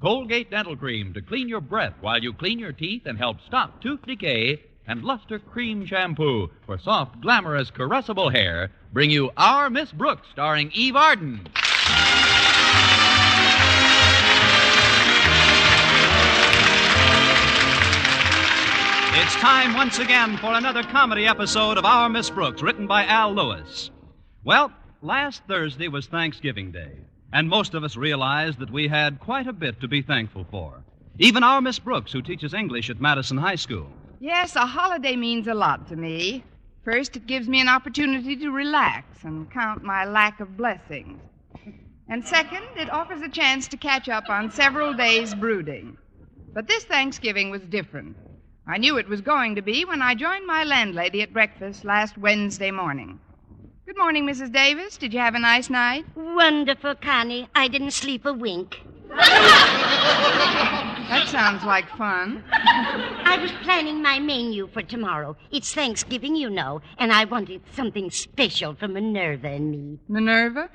Colgate Dental Cream to clean your breath while you clean your teeth and help stop tooth decay. And Luster Cream Shampoo for soft, glamorous, caressable hair bring you Our Miss Brooks, starring Eve Arden. It's time once again for another comedy episode of Our Miss Brooks, written by Al Lewis. Well, last Thursday was Thanksgiving Day, and most of us realized that we had quite a bit to be thankful for. Even our Miss Brooks, who teaches English at Madison High School. Yes, a holiday means a lot to me. First, it gives me an opportunity to relax and count my lack of blessings. And second, it offers a chance to catch up on several days' brooding. But this Thanksgiving was different. I knew it was going to be when I joined my landlady at breakfast last Wednesday morning. Good morning, Mrs. Davis. Did you have a nice night? Wonderful, Connie. I didn't sleep a wink. That sounds like fun. I was planning my menu for tomorrow. It's Thanksgiving, you know, and I wanted something special for Minerva and me. Minerva?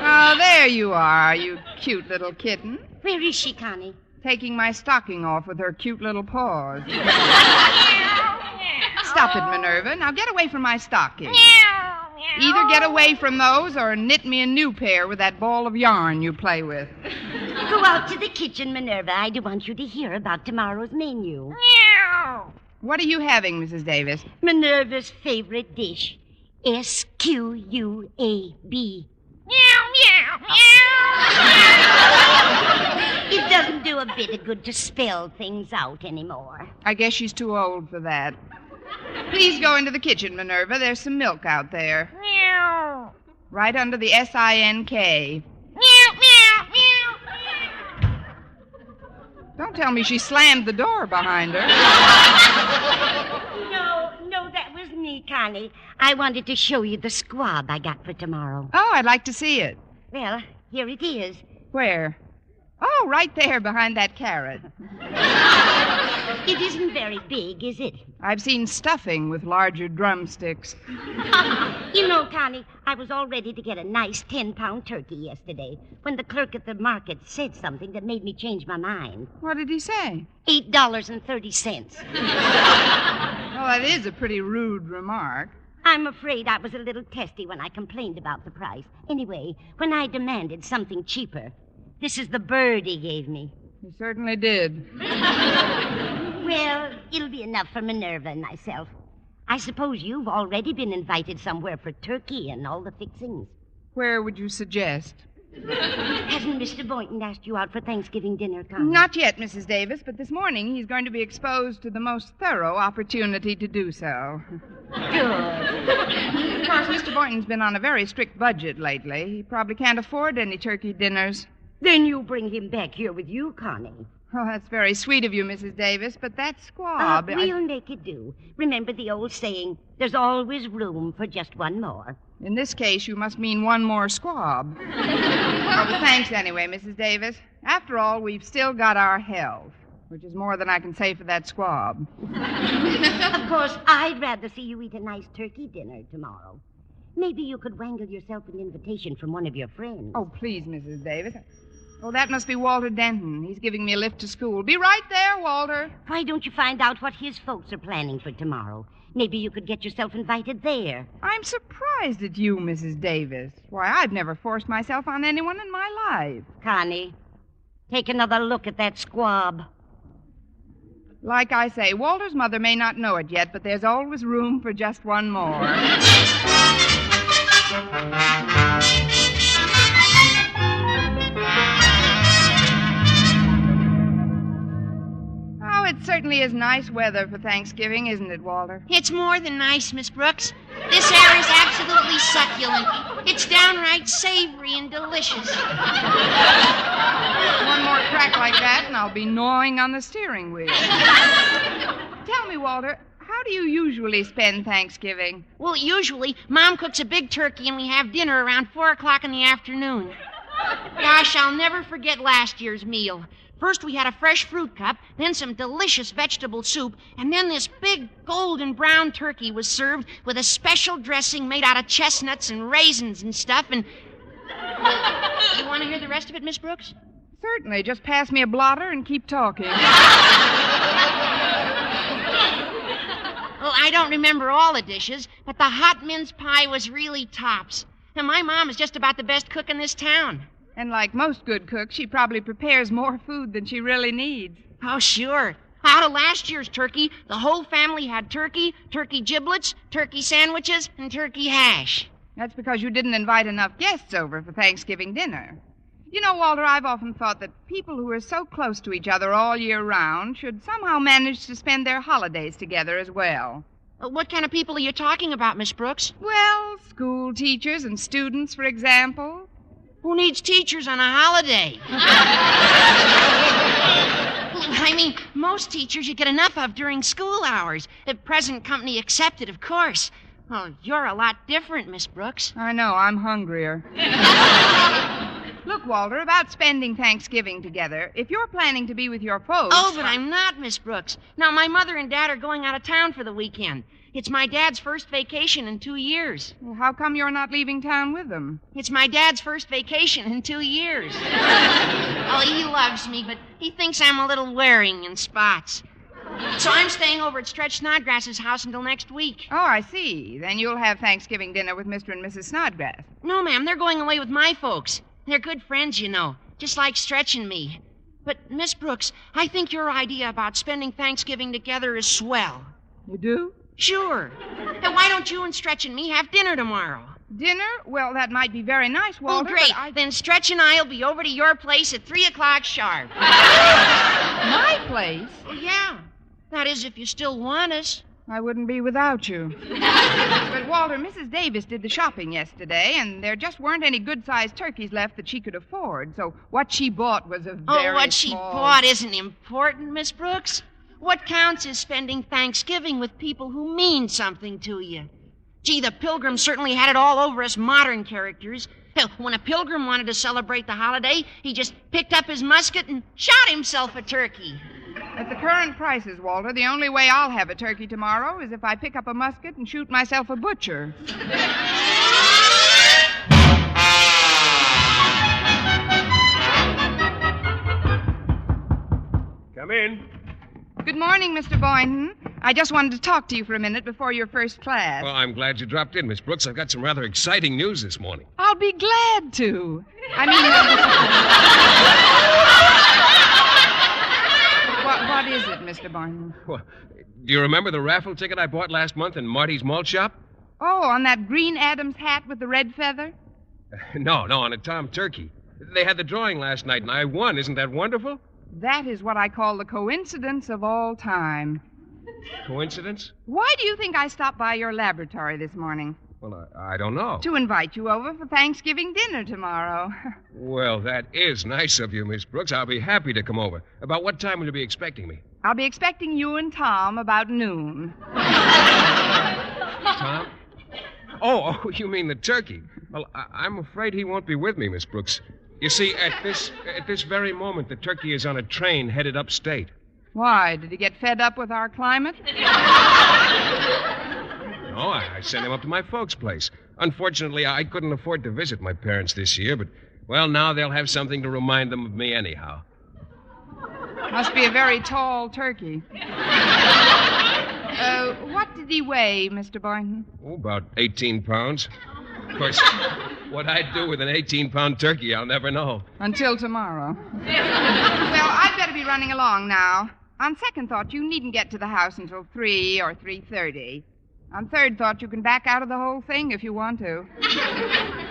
Oh, there you are, you cute little kitten. Where is she, Connie? Taking my stocking off with her cute little paws. Stop it, Minerva. Now get away from my stocking. Either get away from those or knit me a new pair with that ball of yarn you play with. Go out to the kitchen, Minerva. I do want you to hear about tomorrow's menu. What are you having, Mrs. Davis? Minerva's favorite dish, SQUAB. It doesn't do a bit of good to spell things out anymore. I guess she's too old for that. Please go into the kitchen, Minerva. There's some milk out there. Right under the SINK. Don't tell me she slammed the door behind her. No, that was me, Connie. I wanted to show you the squab I got for tomorrow. Oh, I'd like to see it. Well, here it is. Where? Oh, right there behind that carrot. It isn't very big, is it? I've seen stuffing with larger drumsticks. You know, Connie, I was all ready to get a nice 10-pound turkey yesterday when the clerk at the market said something that made me change my mind. What did he say? $8.30. Well, that is a pretty rude remark. I'm afraid I was a little testy when I complained about the price. Anyway, when I demanded something cheaper, this is the bird he gave me. He certainly did. Well, it'll be enough for Minerva and myself. I suppose you've already been invited somewhere for turkey and all the fixings. Where would you suggest? Hasn't Mr. Boynton asked you out for Thanksgiving dinner, Connie? Not yet, Mrs. Davis, but this morning he's going to be exposed to the most thorough opportunity to do so. Good. Of course, Mr. Boynton's been on a very strict budget lately. He probably can't afford any turkey dinners. Then you bring him back here with you, Connie. Oh, that's very sweet of you, Mrs. Davis, but that squab... We'll make it do. Remember the old saying, there's always room for just one more. In this case, you must mean one more squab. Well, thanks anyway, Mrs. Davis. After all, we've still got our health, which is more than I can say for that squab. Of course, I'd rather see you eat a nice turkey dinner tomorrow. Maybe you could wangle yourself an invitation from one of your friends. Oh, please, Mrs. Davis. Oh, that must be Walter Denton. He's giving me a lift to school. Be right there, Walter. Why don't you find out what his folks are planning for tomorrow? Maybe you could get yourself invited there. I'm surprised at you, Mrs. Davis. Why, I've never forced myself on anyone in my life. Connie, take another look at that squab. Like I say, Walter's mother may not know it yet, but there's always room for just one more. Oh, it certainly is nice weather for Thanksgiving, isn't it, Walter? It's more than nice, Miss Brooks. This air is absolutely succulent. It's downright savory and delicious. One more crack like that, and I'll be gnawing on the steering wheel. Tell me, Walter, how do you usually spend Thanksgiving? Well, usually, Mom cooks a big turkey and we have dinner around 4 o'clock in the afternoon. Gosh, I'll never forget last year's meal. First, we had a fresh fruit cup, then some delicious vegetable soup, and then this big golden brown turkey was served with a special dressing made out of chestnuts and raisins and stuff, and You want to hear the rest of it, Miss Brooks? Certainly. Just pass me a blotter and keep talking. Well, I don't remember all the dishes, but the hot mince pie was really tops. And my mom is just about the best cook in this town. And like most good cooks, she probably prepares more food than she really needs. Oh, sure. Out of last year's turkey, the whole family had turkey, turkey giblets, turkey sandwiches, and turkey hash. That's because you didn't invite enough guests over for Thanksgiving dinner. You know, Walter, I've often thought that people who are so close to each other all year round should somehow manage to spend their holidays together as well. What kind of people are you talking about, Miss Brooks? Well, school teachers and students, for example. Who needs teachers on a holiday? I mean, most teachers you get enough of during school hours. Present company accepted, of course. Oh, you're a lot different, Miss Brooks. I know, I'm hungrier. Look, Walter, about spending Thanksgiving together, if you're planning to be with your folks... Oh, but I'm not, Miss Brooks. Now, my mother and Dad are going out of town for the weekend. It's my Dad's first vacation in 2 years. Well, how come you're not leaving town with them? It's my Dad's first vacation in 2 years. Oh, he loves me, but he thinks I'm a little wearing in spots. So I'm staying over at Stretch Snodgrass's house until next week. Oh, I see. Then you'll have Thanksgiving dinner with Mr. and Mrs. Snodgrass. No, ma'am, they're going away with my folks. They're good friends, you know, just like Stretch and me. But, Miss Brooks, I think your idea about spending Thanksgiving together is swell. You do? Sure. And why don't you and Stretch and me have dinner tomorrow? Dinner? Well, that might be very nice, Walter. Oh, great. But Then Stretch and I'll be over to your place at 3 o'clock sharp. My place? Oh, yeah. That is, if you still want us. I wouldn't be without you. But, Walter, Mrs. Davis did the shopping yesterday, and there just weren't any good-sized turkeys left that she could afford. So what she bought was a very what she small... bought isn't important, Miss Brooks. What counts is spending Thanksgiving with people who mean something to you. Gee, the Pilgrims certainly had it all over us modern characters. Hell, when a pilgrim wanted to celebrate the holiday, he just picked up his musket and shot himself a turkey. At the current prices, Walter, the only way I'll have a turkey tomorrow is if I pick up a musket and shoot myself a butcher. Come in. Good morning, Mr. Boynton. I just wanted to talk to you for a minute before your first class. Well, I'm glad you dropped in, Miss Brooks. I've got some rather exciting news this morning. I'll be glad to. What is it, Mr. Boynton? Well, do you remember the raffle ticket I bought last month in Marty's malt shop? Oh, on that green Adams hat with the red feather? No, on a Tom Turkey. They had the drawing last night, and I won. Isn't that wonderful? That is what I call the coincidence of all time. Coincidence? Why do you think I stopped by your laboratory this morning? Well, I don't know. To invite you over for Thanksgiving dinner tomorrow. Well, that is nice of you, Miss Brooks. I'll be happy to come over. About what time will you be expecting me? I'll be expecting you and Tom about noon. Tom? Oh, you mean the turkey. Well, I'm afraid he won't be with me, Miss Brooks. You see, at this very moment, the turkey is on a train headed upstate. Why? Did he get fed up with our climate? No, I sent him up to my folks' place. Unfortunately, I couldn't afford to visit my parents this year, but, well, now they'll have something to remind them of me anyhow. Must be a very tall turkey. What did he weigh, Mr. Boynton? Oh, about 18 pounds. Of course, what I'd do with an 18-pound turkey, I'll never know. Until tomorrow. Well, I'd better be running along now. On second thought, you needn't get to the house until 3 or 3:30. On third thought, you can back out of the whole thing if you want to.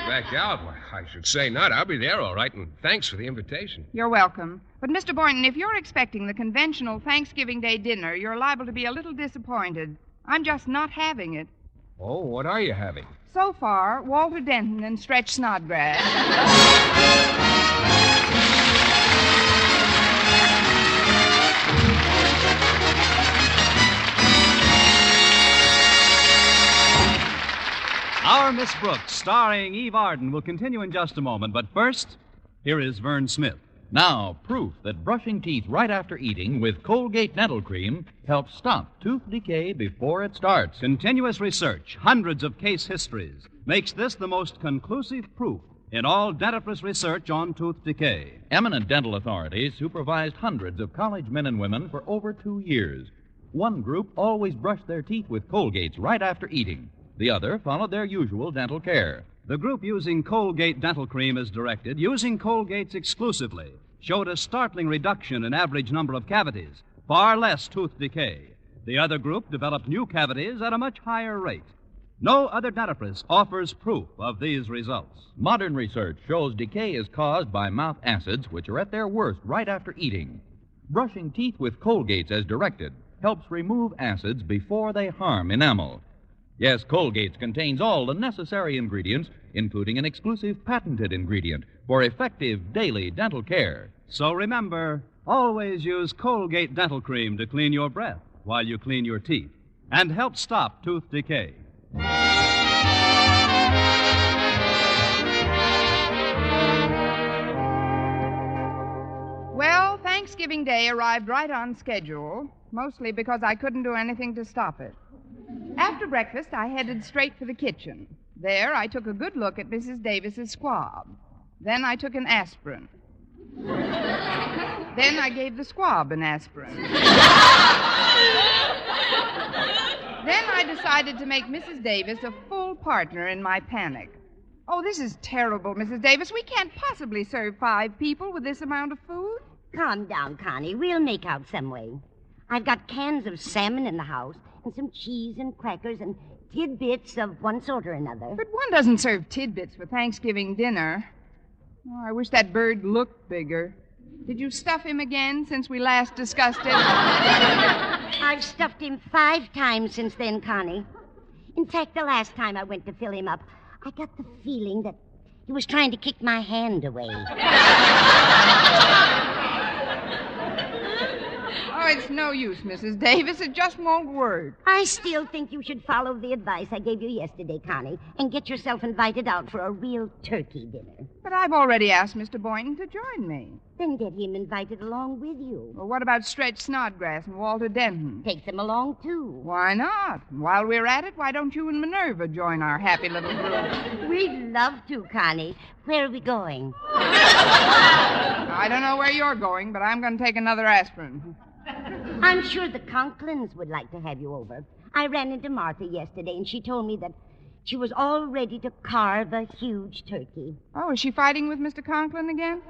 Back out? Why, I should say not. I'll be there all right, and thanks for the invitation. You're welcome. But, Mr. Boynton, if you're expecting the conventional Thanksgiving Day dinner, you're liable to be a little disappointed. I'm just not having it. Oh, what are you having? So far, Walter Denton and Stretch Snodgrass. Our Miss Brooks, starring Eve Arden, will continue in just a moment. But first, here is Vern Smith. Now, proof that brushing teeth right after eating with Colgate Dental Cream helps stop tooth decay before it starts. Continuous research, hundreds of case histories, makes this the most conclusive proof in all dentifrice research on tooth decay. Eminent dental authorities supervised hundreds of college men and women for over 2 years. One group always brushed their teeth with Colgates right after eating. The other followed their usual dental care. The group using Colgate dental cream as directed, using Colgates exclusively, showed a startling reduction in average number of cavities, far less tooth decay. The other group developed new cavities at a much higher rate. No other dentifrice offers proof of these results. Modern research shows decay is caused by mouth acids, which are at their worst right after eating. Brushing teeth with Colgates as directed helps remove acids before they harm enamel. Yes, Colgates contains all the necessary ingredients, including an exclusive patented ingredient for effective daily dental care. So remember, always use Colgate dental cream to clean your breath while you clean your teeth and help stop tooth decay. Well, Thanksgiving Day arrived right on schedule, mostly because I couldn't do anything to stop it. After breakfast, I headed straight for the kitchen. There, I took a good look at Mrs. Davis's squab. Then I took an aspirin. Then I gave the squab an aspirin. Then I decided to make Mrs. Davis a full partner in my panic. Oh, this is terrible, Mrs. Davis. We can't possibly serve 5 people with this amount of food. Calm down, Connie. We'll make out some way. I've got cans of salmon in the house and some cheese and crackers and tidbits of one sort or another. But one doesn't serve tidbits for Thanksgiving dinner. Oh, I wish that bird looked bigger. Did you stuff him again since we last discussed it? I've stuffed him 5 times since then, Connie. In fact, the last time I went to fill him up, I got the feeling that he was trying to kick my hand away. Oh, it's no use, Mrs. Davis. It just won't work. I still think you should follow the advice I gave you yesterday, Connie, and get yourself invited out for a real turkey dinner. But I've already asked Mr. Boynton to join me. Then get him invited along with you. Well, what about Stretch Snodgrass and Walter Denton? Take them along, too. Why not? And while we're at it, why don't you and Minerva join our happy little group? We'd love to, Connie. Where are we going? I don't know where you're going, but I'm going to take another aspirin. I'm sure the Conklins would like to have you over. I ran into Martha yesterday, and she told me that she was all ready to carve a huge turkey. Oh, is she fighting with Mr. Conklin again?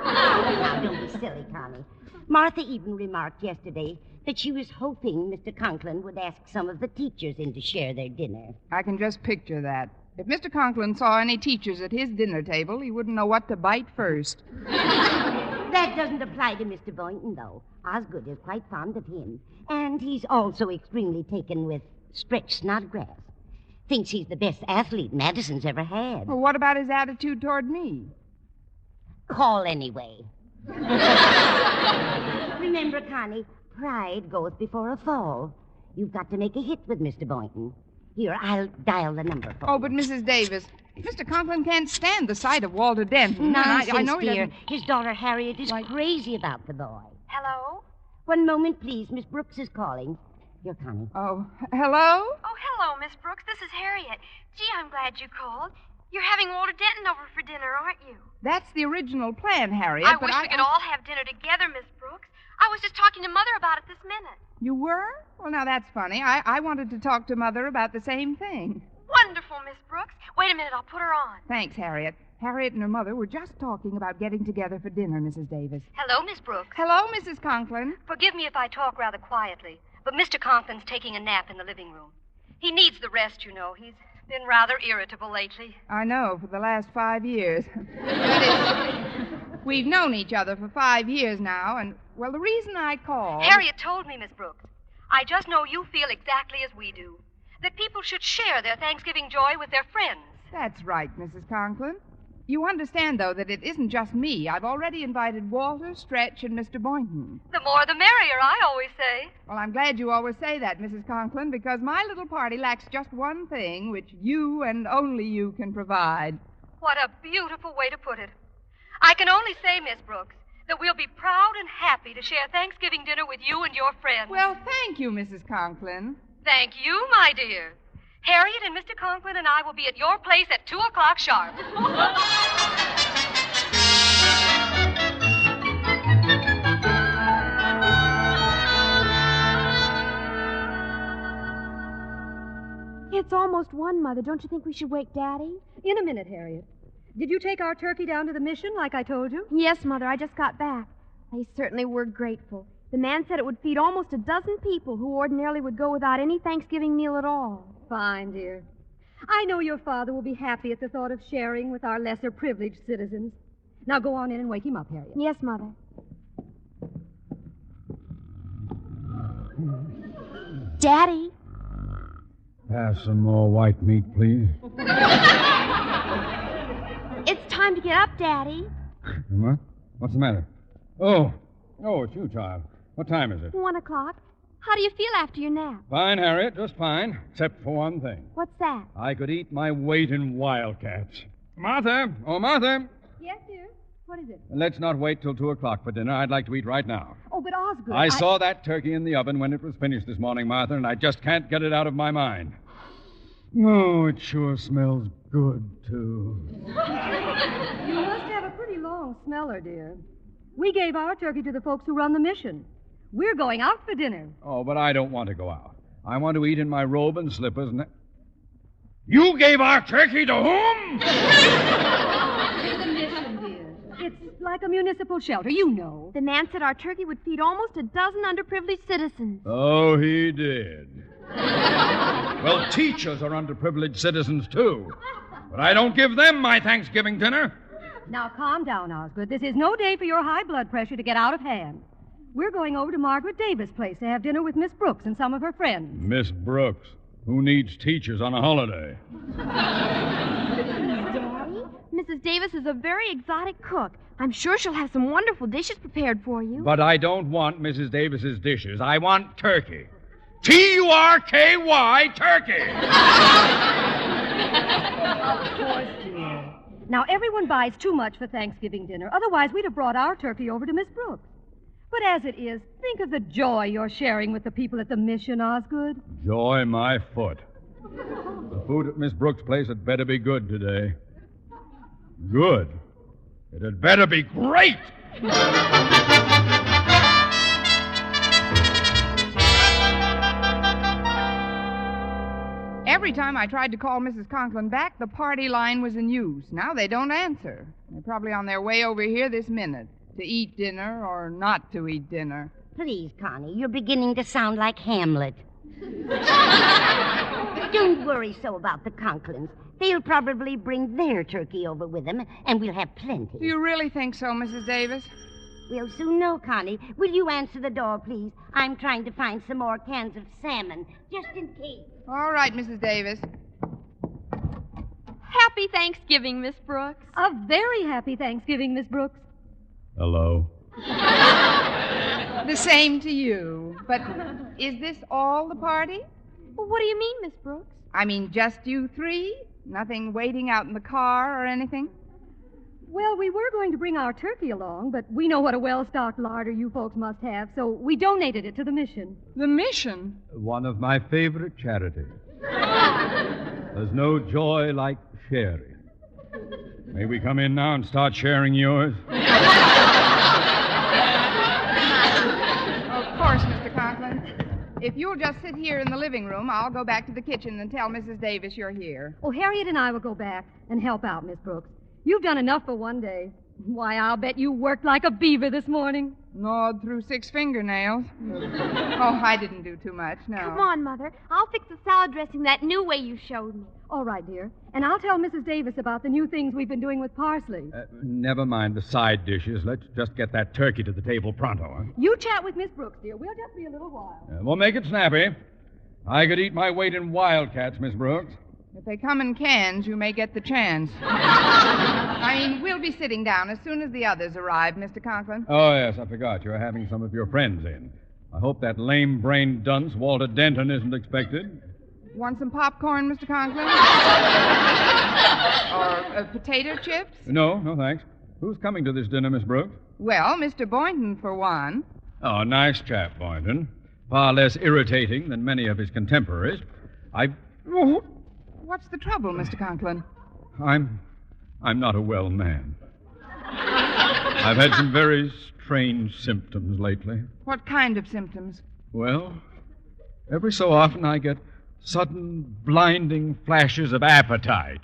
Now, don't be silly, Connie. Martha even remarked yesterday that she was hoping Mr. Conklin would ask some of the teachers in to share their dinner. I can just picture that. If Mr. Conklin saw any teachers at his dinner table, he wouldn't know what to bite first. That doesn't apply to Mr. Boynton, though. Osgood is quite fond of him. And he's also extremely taken with Stretch Snodgrass. Thinks he's the best athlete Madison's ever had. Well, what about his attitude toward me? Call anyway. Remember, Connie, pride goeth before a fall. You've got to make a hit with Mr. Boynton. Here, I'll dial the number for you. Oh, but Mrs. Davis, Mr. Conklin can't stand the sight of Walter Denton. Nonsense, I know he dear. doesn't... His daughter Harriet is crazy about the boy. Hello? One moment, please. Miss Brooks is calling. Here, Connie. Oh, hello? Oh, hello, Miss Brooks. This is Harriet. Gee, I'm glad you called. You're having Walter Denton over for dinner, aren't you? That's the original plan, Harriet. I wish we could all have dinner together, Miss Brooks. I was just talking to Mother about it this minute. You were? Well, now that's funny. I wanted to talk to Mother about the same thing. Wonderful, Miss Brooks. Wait a minute, I'll put her on. Thanks, Harriet. Harriet and her mother were just talking about getting together for dinner, Mrs. Davis. Hello, Miss Brooks. Hello, Mrs. Conklin. Forgive me if I talk rather quietly, but Mr. Conklin's taking a nap in the living room. He needs the rest, you know. He's been rather irritable lately. I know, for the last 5 years. That is, we've known each other for 5 years now, and, well, the reason I called... Harriet told me, Miss Brooks. I just know you feel exactly as we do. That people should share their Thanksgiving joy with their friends. That's right, Mrs. Conklin. You understand, though, that it isn't just me. I've already invited Walter, Stretch, and Mr. Boynton. The more the merrier, I always say. Well, I'm glad you always say that, Mrs. Conklin, because my little party lacks just one thing, which you and only you can provide. What a beautiful way to put it. I can only say, Miss Brooks, that we'll be proud and happy to share Thanksgiving dinner with you and your friends. Well, thank you, Mrs. Conklin. Thank you, my dear. Harriet and Mr. Conklin and I will be at your place at 2 o'clock sharp. It's almost 1, Mother. Don't you think we should wake Daddy? In a minute, Harriet. Did you take our turkey down to the mission like I told you? Yes, Mother. I just got back. They certainly were grateful. The man said it would feed almost a dozen people who ordinarily would go without any Thanksgiving meal at all. Fine, dear. I know your father will be happy at the thought of sharing with our lesser privileged citizens. Now go on in and wake him up, Harriet. Yes, Mother. Daddy? Pass some more white meat, please. It's time to get up, Daddy. What? What's the matter? Oh, it's you, child. What time is it? 1 o'clock. How do you feel after your nap? Fine, Harriet, just fine. Except for one thing. What's that? I could eat my weight in wildcats. Martha! Oh, Martha! Yes, dear? What is it? Let's not wait till 2 o'clock for dinner. I'd like to eat right now. Oh, but Osgood, I saw that turkey in the oven when it was finished this morning, Martha, and I just can't get it out of my mind. Oh, it sure smells good, too. You must have a pretty long smeller, dear. We gave our turkey to the folks who run the mission. We're going out for dinner. Oh, but I don't want to go out. I want to eat in my robe and slippers and... You gave our turkey to whom? The mission, dear. It's like a municipal shelter, you know. The man said our turkey would feed almost a dozen underprivileged citizens. Oh, he did. Well, teachers are underprivileged citizens, too. But I don't give them my Thanksgiving dinner. Now, calm down, Osgood. This is no day for your high blood pressure to get out of hand. We're going over to Margaret Davis' place to have dinner with Miss Brooks and some of her friends. Miss Brooks? Who needs teachers on a holiday? Daddy, Mrs. Davis is a very exotic cook. I'm sure she'll have some wonderful dishes prepared for you. But I don't want Mrs. Davis's dishes. I want turkey. Turky, turkey! Of course, dear. Now, everyone buys too much for Thanksgiving dinner. Otherwise, we'd have brought our turkey over to Miss Brooks. But as it is, think of the joy you're sharing with the people at the mission, Osgood. Joy my foot. The food at Miss Brooks' place had better be good today. Good? It had better be great! Every time I tried to call Mrs. Conklin back, the party line was in use. Now they don't answer. They're probably on their way over here this minute to eat dinner or not to eat dinner. Please, Connie, you're beginning to sound like Hamlet. Don't worry so about the Conklins. They'll probably bring their turkey over with them, and we'll have plenty. Do you really think so, Mrs. Davis? We'll soon know, Connie. Will you answer the door, please? I'm trying to find some more cans of salmon, just in case. All right, Mrs. Davis. Happy Thanksgiving, Miss Brooks. A very happy Thanksgiving, Miss Brooks. Hello? The same to you. But is this all the party? Well, what do you mean, Miss Brooks? I mean, just you three? Nothing waiting out in the car or anything? Well, we were going to bring our turkey along, but we know what a well-stocked larder you folks must have, so we donated it to the mission. The mission? One of my favorite charities. There's no joy like sharing. May we come in now and start sharing yours? Of course, Mr. Conklin. If you'll just sit here in the living room, I'll go back to the kitchen and tell Mrs. Davis you're here. Oh, Harriet and I will go back and help out, Miss Brooks. You've done enough for one day. Why, I'll bet you worked like a beaver this morning. Gnawed through 6 fingernails. Oh, I didn't do too much, no. Come on, Mother. I'll fix the salad dressing that new way you showed me. All right, dear. And I'll tell Mrs. Davis about the new things we've been doing with parsley. Never mind the side dishes. Let's just get that turkey to the table pronto, huh? You chat with Miss Brooks, dear. We'll just be a little while. We'll make it snappy. I could eat my weight in wildcats, Miss Brooks. If they come in cans, you may get the chance. I mean, we'll be sitting down as soon as the others arrive, Mr. Conklin. Oh, yes, I forgot. You're having some of your friends in. I hope that lame-brained dunce, Walter Denton, isn't expected. Want some popcorn, Mr. Conklin? Or potato chips? No, thanks. Who's coming to this dinner, Miss Brooks? Well, Mr. Boynton, for one. Oh, nice chap, Boynton. Far less irritating than many of his contemporaries. Oh, what's the trouble, Mr. Conklin? I'm not a well man. I've had some very strange symptoms lately. What kind of symptoms? Well, every so often I get sudden, blinding flashes of appetite.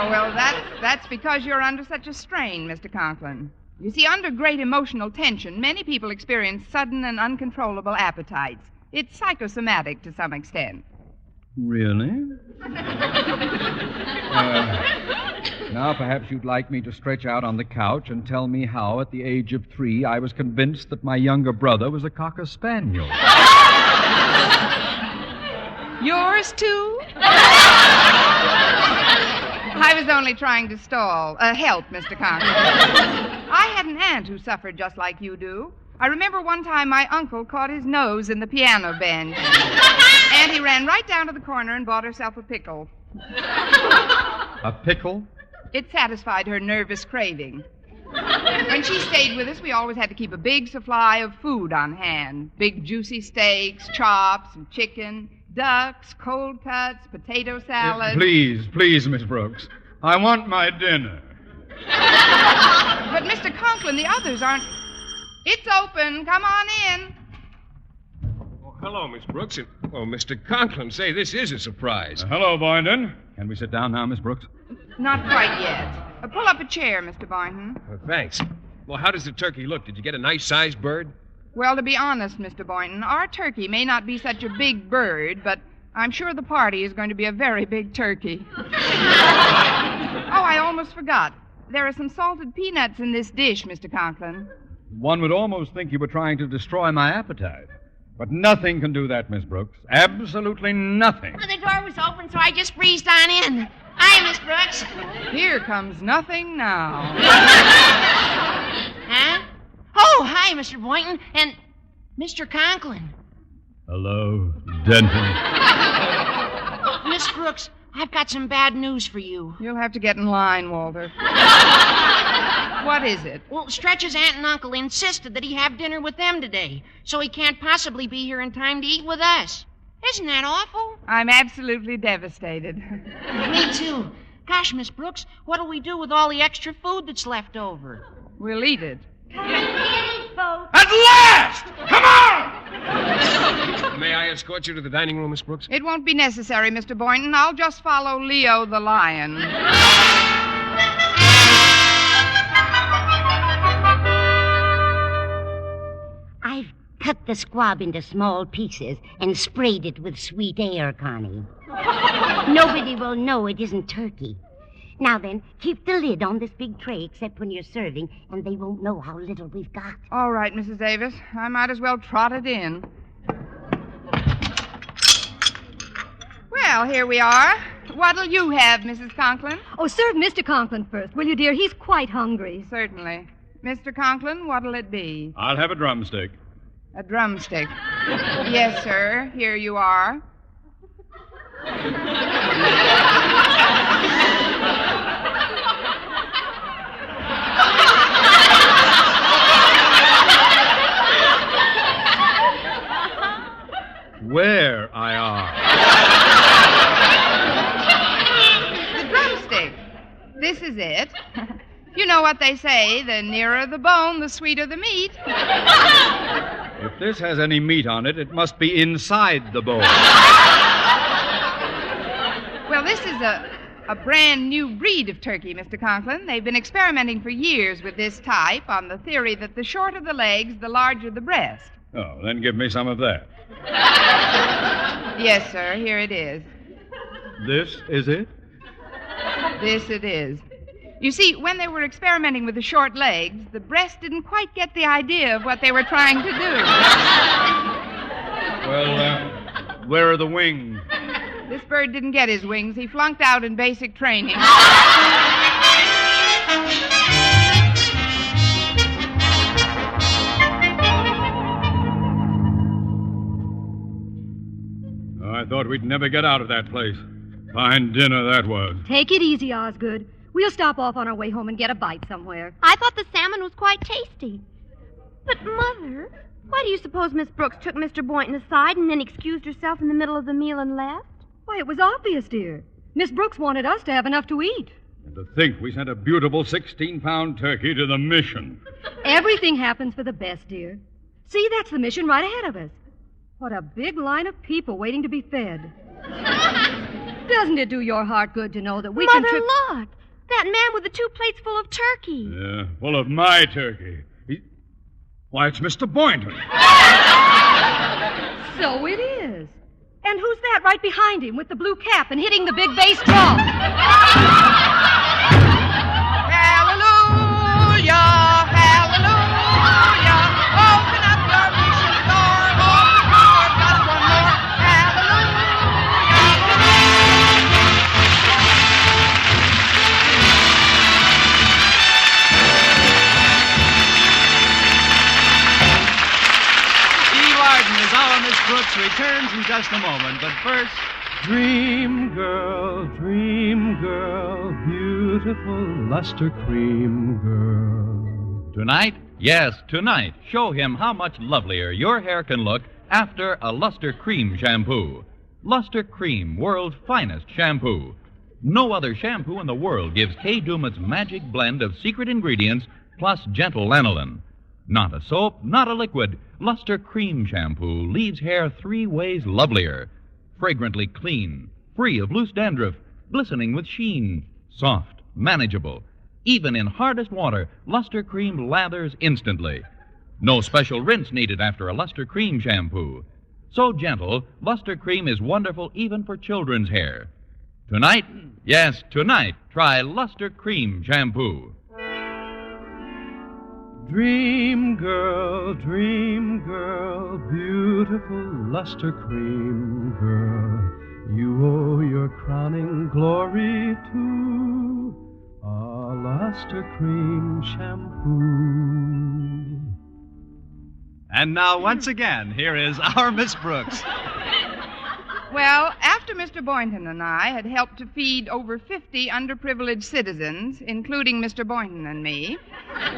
Oh, well, that's because you're under such a strain, Mr. Conklin. You see, under great emotional tension, many people experience sudden and uncontrollable appetites. It's psychosomatic to some extent. Really? Now, perhaps you'd like me to stretch out on the couch and tell me how, at the age of 3, I was convinced that my younger brother was a cocker spaniel. Yours, too? I was only trying to help, Mr. Conklin. I had an aunt who suffered just like you do. I remember one time my uncle caught his nose in the piano bench. Auntie ran right down to the corner and bought herself a pickle. A pickle? It satisfied her nervous craving. When she stayed with us, we always had to keep a big supply of food on hand. Big juicy steaks, chops, and chicken, ducks, cold cuts, potato salad. Please, Miss Brooks. I want my dinner. But, Mr. Conklin, the others aren't... It's open. Come on in. Oh, hello, Miss Brooks. Oh, Mr. Conklin. Say, this is a surprise. Hello, Boynton. Can we sit down now, Miss Brooks? Not quite yet. Pull up a chair, Mr. Boynton. Thanks. Well, how does the turkey look? Did you get a nice-sized bird? Well, to be honest, Mr. Boynton, our turkey may not be such a big bird, but I'm sure the party is going to be a very big turkey. Oh, I almost forgot. There are some salted peanuts in this dish, Mr. Conklin. One would almost think you were trying to destroy my appetite. But nothing can do that, Miss Brooks. Absolutely nothing. Well, the door was open, so I just breezed on in. Hi, Miss Brooks. Here comes nothing now. Huh? Oh, hi, Mr. Boynton, and Mr. Conklin. Hello, Denton. Miss Brooks, I've got some bad news for you. You'll have to get in line, Walter. What is it? Well, Stretch's aunt and uncle insisted that he have dinner with them today, so he can't possibly be here in time to eat with us. Isn't that awful? I'm absolutely devastated. Me too. Gosh, Miss Brooks, what'll we do with all the extra food that's left over? We'll eat it. Come and get it, folks. At last! Come on! May I escort you to the dining room, Miss Brooks? It won't be necessary, Mr. Boynton. I'll just follow Leo the lion. I've cut the squab into small pieces and sprayed it with sweet air, Connie. Nobody will know it isn't turkey. Now then, keep the lid on this big tray except when you're serving, and they won't know how little we've got. All right, Mrs. Davis. I might as well trot it in. Well, here we are. What'll you have, Mrs. Conklin? Oh, serve Mr. Conklin first, will you, dear? He's quite hungry. Certainly. Mr. Conklin, what'll it be? I'll have a drumstick. A drumstick. Yes, sir. Here you are. Where I are. The drumstick. This is it. You know what they say, the nearer the bone, the sweeter the meat. If this has any meat on it, it must be inside the bone. Well, this is a brand new breed of turkey, Mr. Conklin. They've been experimenting for years with this type on the theory that the shorter the legs, the larger the breast. Oh, then give me some of that. Yes, sir. Here it is. This is it? This it is. You see, when they were experimenting with the short legs, the breast didn't quite get the idea of what they were trying to do. Well, where are the wings? This bird didn't get his wings. He flunked out in basic training. Oh, I thought we'd never get out of that place. Fine dinner that was. Take it easy, Osgood. We'll stop off on our way home and get a bite somewhere. I thought the salmon was quite tasty. But, Mother, why do you suppose Miss Brooks took Mr. Boynton aside and then excused herself in the middle of the meal and left? Why, it was obvious, dear. Miss Brooks wanted us to have enough to eat. And to think we sent a beautiful 16-pound turkey to the mission. Everything happens for the best, dear. See, that's the mission right ahead of us. What a big line of people waiting to be fed. Doesn't it do your heart good to know that we Mother, can... look! That man with the 2 plates full of turkey. Yeah, full of my turkey. Why, it's Mr. Boynton. So it is. And who's that right behind him with the blue cap and hitting the big bass drum? Hallelujah! Hallelujah! Open up your mission door. Open door. Just one more. Eve Arden as our Miss Brooks returns in just a moment, but first... Dream girl, beautiful luster cream girl. Tonight, yes, tonight, show him how much lovelier your hair can look after a Luster Cream shampoo. Luster Cream, world's finest shampoo. No other shampoo in the world gives Kay Daumit's magic blend of secret ingredients plus gentle lanolin. Not a soap, not a liquid. Luster Cream shampoo leaves hair 3 ways lovelier. Fragrantly clean, free of loose dandruff, glistening with sheen, soft, manageable. Even in hardest water, Luster Cream lathers instantly. No special rinse needed after a Luster Cream shampoo. So gentle, Luster Cream is wonderful even for children's hair. Tonight, yes, tonight, try Luster Cream shampoo. Dream girl, beautiful luster cream girl. You owe your crowning glory to a luster cream shampoo. And now, once again, here is our Miss Brooks. Well, after Mr. Boynton and I had helped to feed over 50 underprivileged citizens, including Mr. Boynton and me,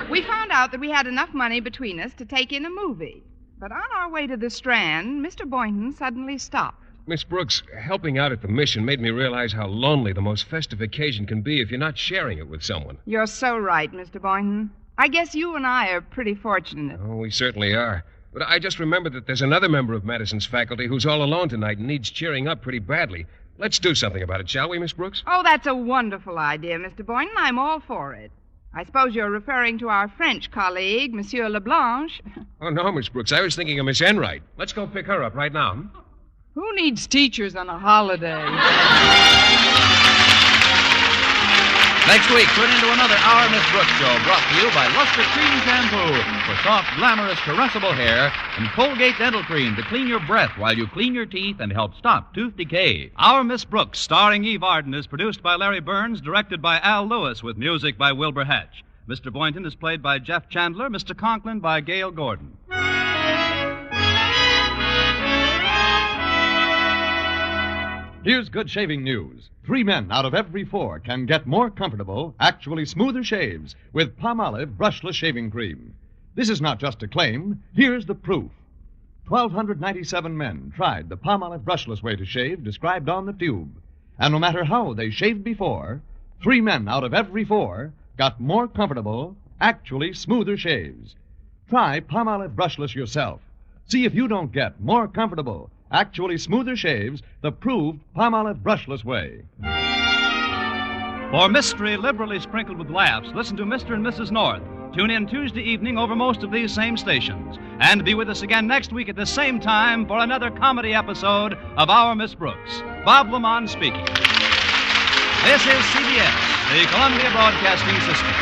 we found out that we had enough money between us to take in a movie. But on our way to the Strand, Mr. Boynton suddenly stopped. Miss Brooks, helping out at the mission made me realize how lonely the most festive occasion can be if you're not sharing it with someone. You're so right, Mr. Boynton. I guess you and I are pretty fortunate. Oh, we certainly are. But I just remembered that there's another member of Madison's faculty who's all alone tonight and needs cheering up pretty badly. Let's do something about it, shall we, Miss Brooks? Oh, that's a wonderful idea, Mr. Boynton. I'm all for it. I suppose you're referring to our French colleague, Monsieur Leblanche. Oh, no, Miss Brooks. I was thinking of Miss Enright. Let's go pick her up right now. Who needs teachers on a holiday? Next week, tune into another Our Miss Brooks show brought to you by Luster Cream Shampoo for soft, glamorous, caressable hair and Colgate Dental Cream to clean your breath while you clean your teeth and help stop tooth decay. Our Miss Brooks, starring Eve Arden, is produced by Larry Burns, directed by Al Lewis, with music by Wilbur Hatch. Mr. Boynton is played by Jeff Chandler, Mr. Conklin by Gail Gordon. Here's good shaving news. 3 men out of every 4 can get more comfortable, actually smoother shaves with Palmolive brushless shaving cream. This is not just a claim. Here's the proof. 1,297 men tried the Palmolive brushless way to shave described on the tube. And no matter how they shaved before, 3 men out of every 4 got more comfortable, actually smoother shaves. Try Palmolive brushless yourself. See if you don't get more comfortable, actually smoother shaves the proved Palmolive brushless way. For mystery liberally sprinkled with laughs, listen to Mr. and Mrs. North. Tune in Tuesday evening over most of these same stations. And be with us again next week at the same time for another comedy episode of Our Miss Brooks. Bob Lamont speaking. This is CBS, the Columbia Broadcasting System.